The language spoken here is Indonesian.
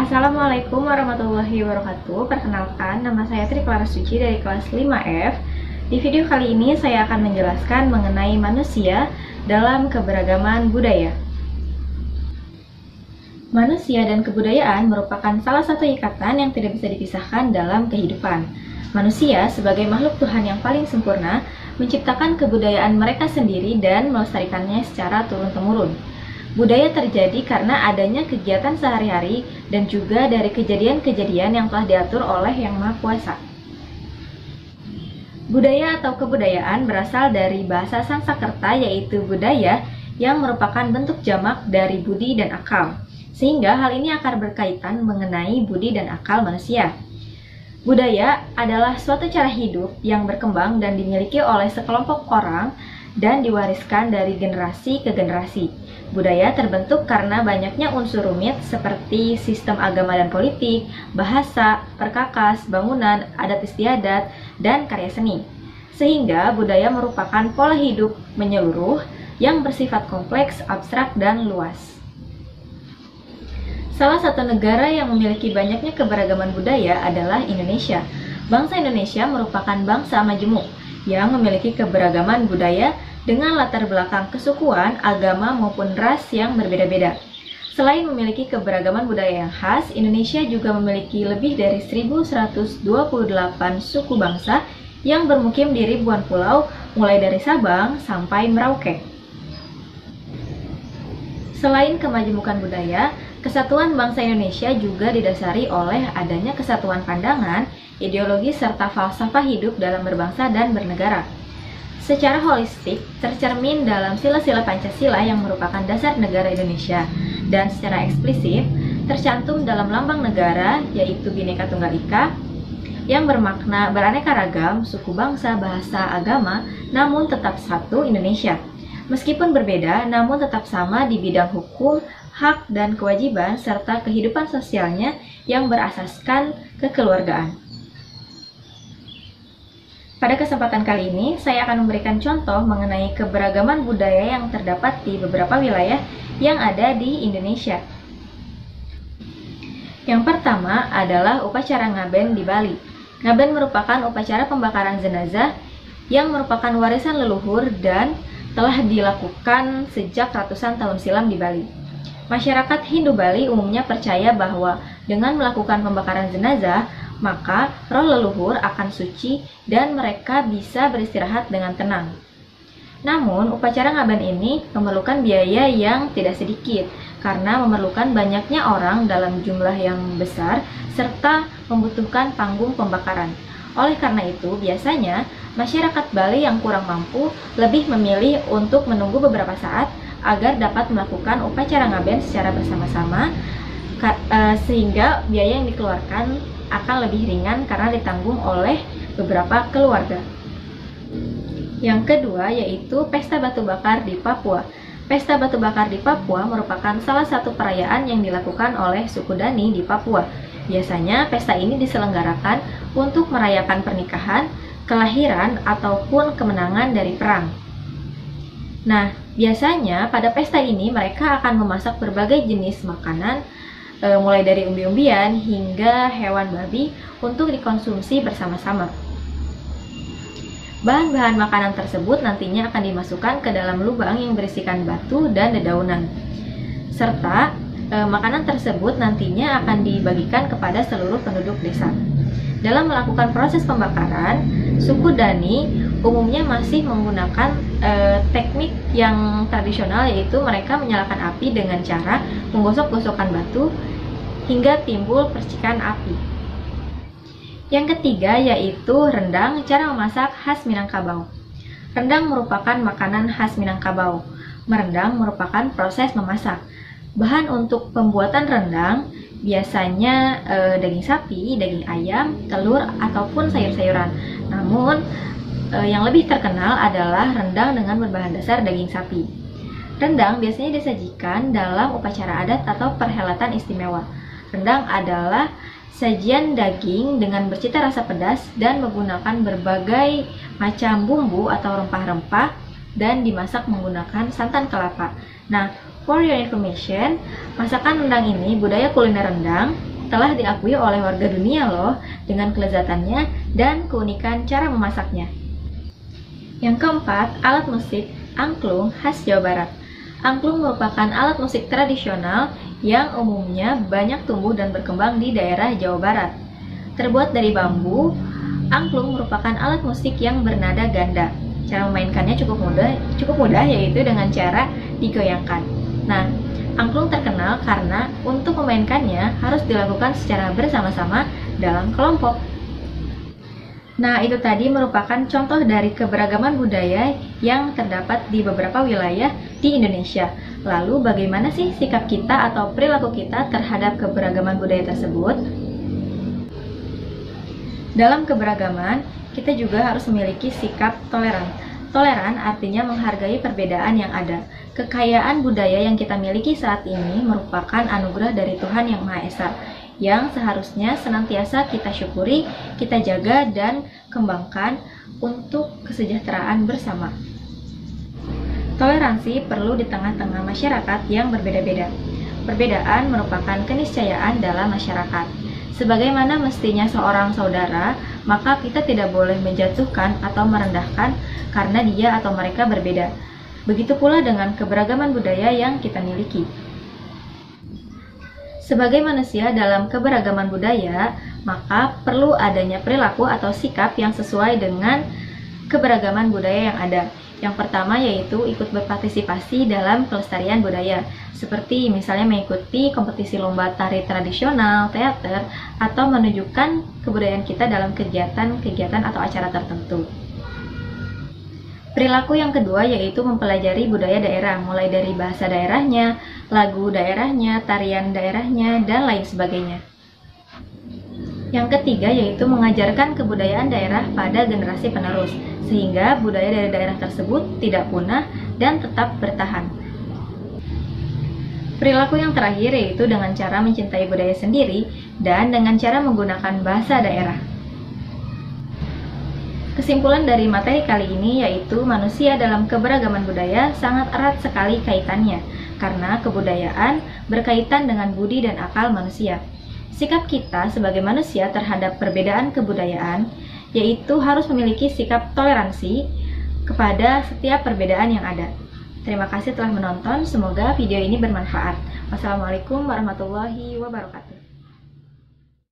Assalamualaikum warahmatullahi wabarakatuh. Perkenalkan, nama saya Tri Clara Suci dari kelas 5F. Di video kali ini saya akan menjelaskan mengenai manusia dalam keberagaman budaya. Manusia dan kebudayaan merupakan salah satu ikatan yang tidak bisa dipisahkan dalam kehidupan. Manusia sebagai makhluk Tuhan yang paling sempurna menciptakan kebudayaan mereka sendiri dan melestarikannya secara turun-temurun. Budaya terjadi karena adanya kegiatan sehari-hari dan juga dari kejadian-kejadian yang telah diatur oleh Yang Maha Kuasa. Budaya atau kebudayaan berasal dari bahasa Sanskerta yaitu budaya yang merupakan bentuk jamak dari budi dan akal. Sehingga hal ini akan berkaitan mengenai budi dan akal manusia. Budaya adalah suatu cara hidup yang berkembang dan dimiliki oleh sekelompok orang dan diwariskan dari generasi ke generasi. Budaya terbentuk karena banyaknya unsur rumit seperti sistem agama dan politik, bahasa, perkakas, bangunan, adat istiadat, dan karya seni. Sehingga budaya merupakan pola hidup menyeluruh yang bersifat kompleks, abstrak, dan luas. Salah satu negara yang memiliki banyaknya keberagaman budaya adalah Indonesia. Bangsa Indonesia merupakan bangsa majemuk yang memiliki keberagaman budaya dengan latar belakang kesukuan, agama, maupun ras yang berbeda-beda. Selain memiliki keberagaman budaya yang khas, Indonesia juga memiliki lebih dari 1128 suku bangsa yang bermukim di ribuan pulau, mulai dari Sabang sampai Merauke. Selain kemajemukan budaya, kesatuan bangsa Indonesia juga didasari oleh adanya kesatuan pandangan, ideologi, serta falsafah hidup dalam berbangsa dan bernegara. Secara holistik, tercermin dalam sila-sila Pancasila yang merupakan dasar negara Indonesia, dan secara eksplisit, tercantum dalam lambang negara, yaitu Bhinneka Tunggal Ika, yang bermakna beraneka ragam, suku bangsa, bahasa, agama, namun tetap satu Indonesia. Meskipun berbeda, namun tetap sama di bidang hukum, hak dan kewajiban, serta kehidupan sosialnya yang berasaskan kekeluargaan. Pada kesempatan kali ini, saya akan memberikan contoh mengenai keberagaman budaya yang terdapat di beberapa wilayah yang ada di Indonesia. Yang pertama adalah upacara ngaben di Bali. Ngaben merupakan upacara pembakaran jenazah yang merupakan warisan leluhur dan telah dilakukan sejak ratusan tahun silam di Bali. Masyarakat Hindu Bali umumnya percaya bahwa dengan melakukan pembakaran jenazah, maka roh leluhur akan suci dan mereka bisa beristirahat dengan tenang. Namun, upacara ngaben ini memerlukan biaya yang tidak sedikit karena memerlukan banyaknya orang dalam jumlah yang besar serta membutuhkan panggung pembakaran. Oleh karena itu, biasanya masyarakat Bali yang kurang mampu lebih memilih untuk menunggu beberapa saat agar dapat melakukan upacara ngaben secara bersama-sama sehingga biaya yang dikeluarkan akan lebih ringan karena ditanggung oleh beberapa keluarga. Yang kedua yaitu Pesta Batu Bakar di Papua. Pesta Batu Bakar di Papua merupakan salah satu perayaan yang dilakukan oleh suku Dani di Papua. Biasanya pesta ini diselenggarakan untuk merayakan pernikahan, kelahiran, ataupun kemenangan dari perang. Nah, biasanya pada pesta ini mereka akan memasak berbagai jenis makanan, mulai dari umbi-umbian hingga hewan babi untuk dikonsumsi bersama-sama. Bahan-bahan makanan tersebut nantinya akan dimasukkan ke dalam lubang yang berisikan batu dan dedaunan. Serta makanan tersebut nantinya akan dibagikan kepada seluruh penduduk desa. Dalam melakukan proses pembakaran, suku Dani umumnya masih menggunakan teknik yang tradisional, yaitu mereka menyalakan api dengan cara menggosok-gosokkan batu hingga timbul percikan api. Yang ketiga yaitu rendang, cara memasak khas Minangkabau. Rendang merupakan makanan khas Minangkabau. Merendang merupakan proses memasak. Bahan untuk pembuatan rendang biasanya daging sapi, daging ayam, telur, ataupun sayur-sayuran. Namun, yang lebih terkenal adalah rendang dengan berbahan dasar daging sapi. Rendang biasanya disajikan dalam upacara adat atau perhelatan istimewa. Rendang adalah sajian daging dengan bercita rasa pedas dan menggunakan berbagai macam bumbu atau rempah-rempah dan dimasak menggunakan santan kelapa. Nah, for your information, masakan rendang ini, budaya kuliner rendang telah diakui oleh warga dunia loh dengan kelezatannya dan keunikan cara memasaknya. Yang keempat, alat musik angklung khas Jawa Barat. Angklung merupakan alat musik tradisional yang umumnya banyak tumbuh dan berkembang di daerah Jawa Barat. Terbuat dari bambu, angklung merupakan alat musik yang bernada ganda. Cara memainkannya cukup mudah yaitu dengan cara digoyangkan. Nah, angklung terkenal karena untuk memainkannya harus dilakukan secara bersama-sama dalam kelompok. Nah, itu tadi merupakan contoh dari keberagaman budaya yang terdapat di beberapa wilayah di Indonesia. Lalu, bagaimana sih sikap kita atau perilaku kita terhadap keberagaman budaya tersebut? Dalam keberagaman, kita juga harus memiliki sikap toleran. Toleran artinya menghargai perbedaan yang ada. Kekayaan budaya yang kita miliki saat ini merupakan anugerah dari Tuhan Yang Maha Esa, yang seharusnya senantiasa kita syukuri, kita jaga, dan kembangkan untuk kesejahteraan bersama. Toleransi perlu di tengah-tengah masyarakat yang berbeda-beda. Perbedaan merupakan keniscayaan dalam masyarakat. Sebagaimana mestinya seorang saudara, maka kita tidak boleh menjatuhkan atau merendahkan karena dia atau mereka berbeda. Begitu pula dengan keberagaman budaya yang kita miliki. Sebagai manusia dalam keberagaman budaya, maka perlu adanya perilaku atau sikap yang sesuai dengan keberagaman budaya yang ada. Yang pertama yaitu ikut berpartisipasi dalam pelestarian budaya, seperti misalnya mengikuti kompetisi lomba tari tradisional, teater, atau menunjukkan kebudayaan kita dalam kegiatan-kegiatan atau acara tertentu. Perilaku yang kedua yaitu mempelajari budaya daerah, mulai dari bahasa daerahnya, lagu daerahnya, tarian daerahnya, dan lain sebagainya. Yang ketiga yaitu mengajarkan kebudayaan daerah pada generasi penerus, sehingga budaya dari daerah tersebut tidak punah dan tetap bertahan. Perilaku yang terakhir yaitu dengan cara mencintai budaya sendiri dan dengan cara menggunakan bahasa daerah. Kesimpulan dari materi kali ini yaitu manusia dalam keberagaman budaya sangat erat sekali kaitannya, karena kebudayaan berkaitan dengan budi dan akal manusia. Sikap kita sebagai manusia terhadap perbedaan kebudayaan yaitu harus memiliki sikap toleransi kepada setiap perbedaan yang ada. Terima kasih telah menonton, semoga video ini bermanfaat. Wassalamualaikum warahmatullahi wabarakatuh.